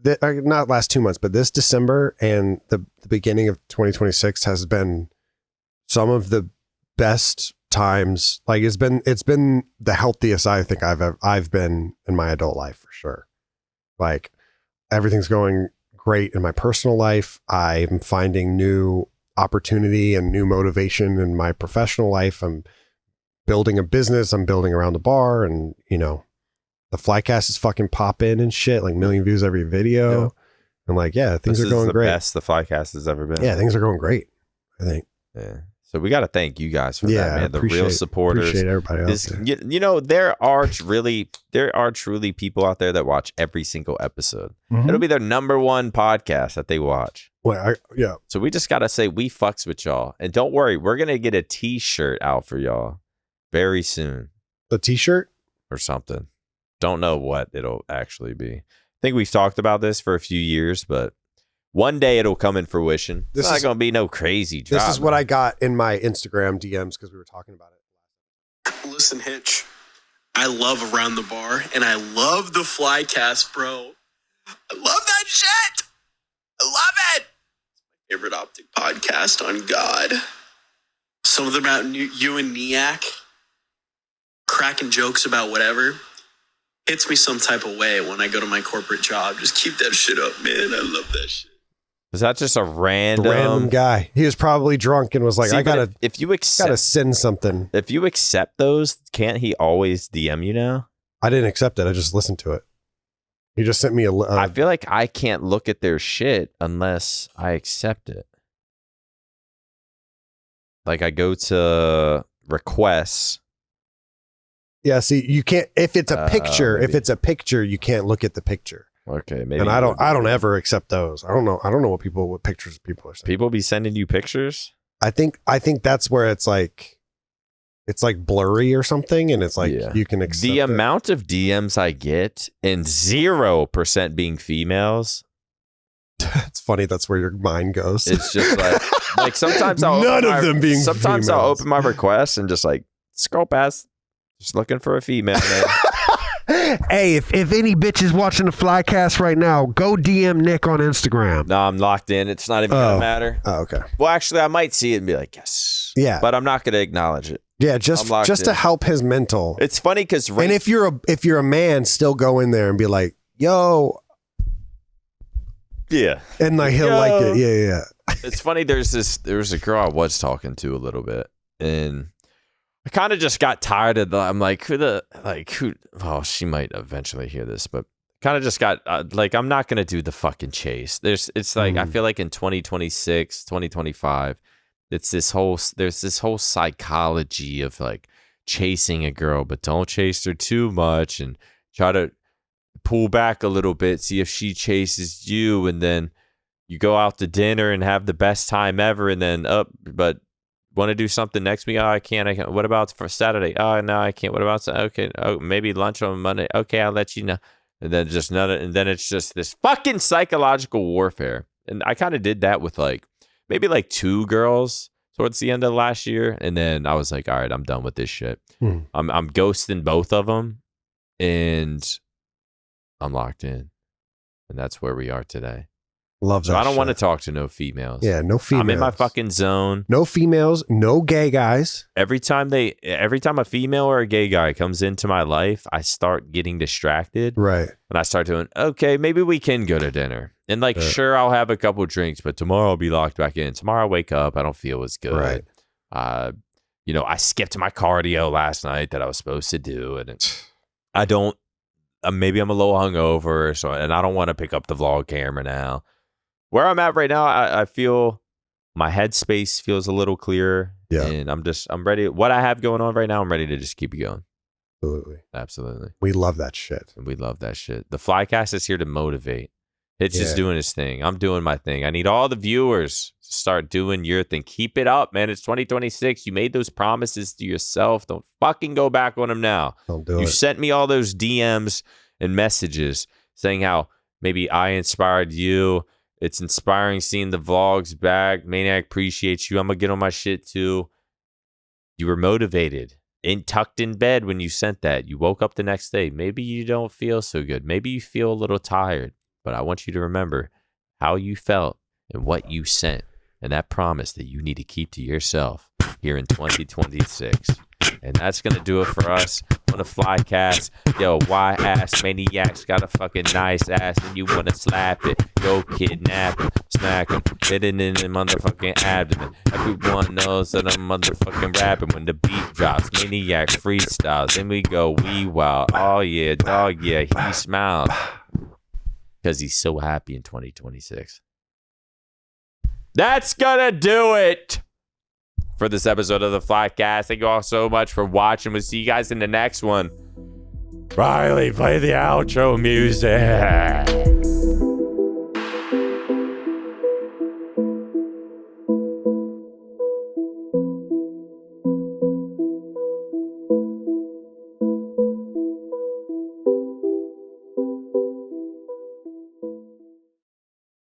not last 2 months, but this December and the beginning of 2026 has been some of the best times. Like it's been the healthiest I think I've been in my adult life for sure. Like everything's going great in my personal life. I'm finding new opportunity and new motivation in my professional life. I'm building a business. I'm building around the bar, and the Flycast is fucking popping and shit, like 1 million views every video. Yeah. I'm like, yeah, things are going great. Best the Flycast has ever been. Yeah, things are going great, I think. Yeah. So we got to thank you guys for that, man. The real supporters. Appreciate everybody else. There are truly people out there that watch every single episode. Mhm. It'll be their number one podcast that they watch. Well, yeah. So we just got to say we fucks with y'all. And don't worry, we're going to get a t-shirt out for y'all very soon. The t-shirt? Or something. Don't know what it'll actually be. I think we've talked about this for a few years, but one day it'll come in fruition. It's not going to be no crazy drop. This is what I got in my Instagram DMs because we were talking about it. Listen, Hitch, I love Around the Bar, and I love the Flycast, bro. I love that shit. I love it. Favorite OpTic podcast on God. Some of them about you and Niak cracking jokes about whatever. Hits me some type of way when I go to my corporate job. Just keep that shit up, man. I love that shit. Is that just a random guy? He was probably drunk and was like, I gotta send something. If you accept those, can't he always DM you now? I didn't accept it. I just listened to it. He just sent me I feel like I can't look at their shit unless I accept it. Like I go to requests. Yeah, see, you can't if it's a picture. Maybe. If it's a picture, you can't look at the picture. Okay, maybe. And I don't ever accept those. I don't know what pictures people are sending. People be sending you pictures? I think that's where it's like blurry or something, and it's like you can accept the amount of DMs I get and 0% being females. It's funny. That's where your mind goes. It's just like sometimes I'll I'll open my requests and just like scroll past, just looking for a female. Hey, if any bitch is watching the Flycast right now, go DM Nick on Instagram. No, I'm locked in. It's not even gonna matter. Oh, okay. Well, actually, I might see it and be like, yes. Yeah. But I'm not gonna acknowledge it. Yeah, just to help his mental. It's funny because and if you're a man, still go in there and be like, yo. Yeah. And like he'll like it. Yeah. It's funny. There was a girl I was talking to a little bit, and I kind of just got tired of I'm like, who? Oh, she might eventually hear this, but kind of just got I'm not going to do the fucking chase. It's like, I feel like in 2026, 2025, there's this whole psychology of like chasing a girl, but don't chase her too much and try to pull back a little bit, see if she chases you. And then you go out to dinner and have the best time ever. And then but want to do something next week? Oh, I can't. What about for Saturday? Oh, no, I can't. What about okay? Oh, maybe lunch on Monday. Okay, I'll let you know. And then and then it's just this fucking psychological warfare. And I kind of did that with maybe 2 girls towards the end of last year. And then I was like, all right, I'm done with this shit. I'm ghosting both of them, and I'm locked in. And that's where we are today. Love that. So I don't want to talk to no females. Yeah, no females. I'm in my fucking zone. No females, no gay guys. Every time a female or a gay guy comes into my life, I start getting distracted. Right. And I start doing, okay, maybe we can go to dinner. And sure, I'll have a couple drinks, but tomorrow I'll be locked back in. Tomorrow I wake up, I don't feel as good. Right. I skipped my cardio last night that I was supposed to do, and I don't. Maybe I'm a little hungover, and I don't want to pick up the vlog camera now. Where I'm at right now, I feel my headspace feels a little clearer. Yeah. And I'm ready. What I have going on right now, I'm ready to just keep it going. Absolutely. We love that shit. We love that shit. The Flycast is here to motivate. It's just doing his thing. I'm doing my thing. I need all the viewers to start doing your thing. Keep it up, man. It's 2026. You made those promises to yourself. Don't fucking go back on them now. Don't do it. You sent me all those DMs and messages saying how maybe I inspired you. It's inspiring seeing the vlogs back. Maniac appreciates you. I'm going to get on my shit too. You were motivated and tucked in bed when you sent that. You woke up the next day. Maybe you don't feel so good. Maybe you feel a little tired. But I want you to remember how you felt and what you sent. And that promise that you need to keep to yourself here in 2026. And that's going to do it for us on the Flycast. Yo, why ass maniacs got a fucking nice ass and you wanna slap it? Go kidnap it, smack him, hit it in the motherfucking abdomen. Everyone knows that I'm motherfucking rapping when the beat drops. Maniacs freestyles, then we go wee wow. Oh yeah, dog, yeah, he smiles because he's so happy in 2026. That's gonna do it for this episode of the Flycast. Thank you all so much for watching. We'll see you guys in the next one. Riley, play the outro music.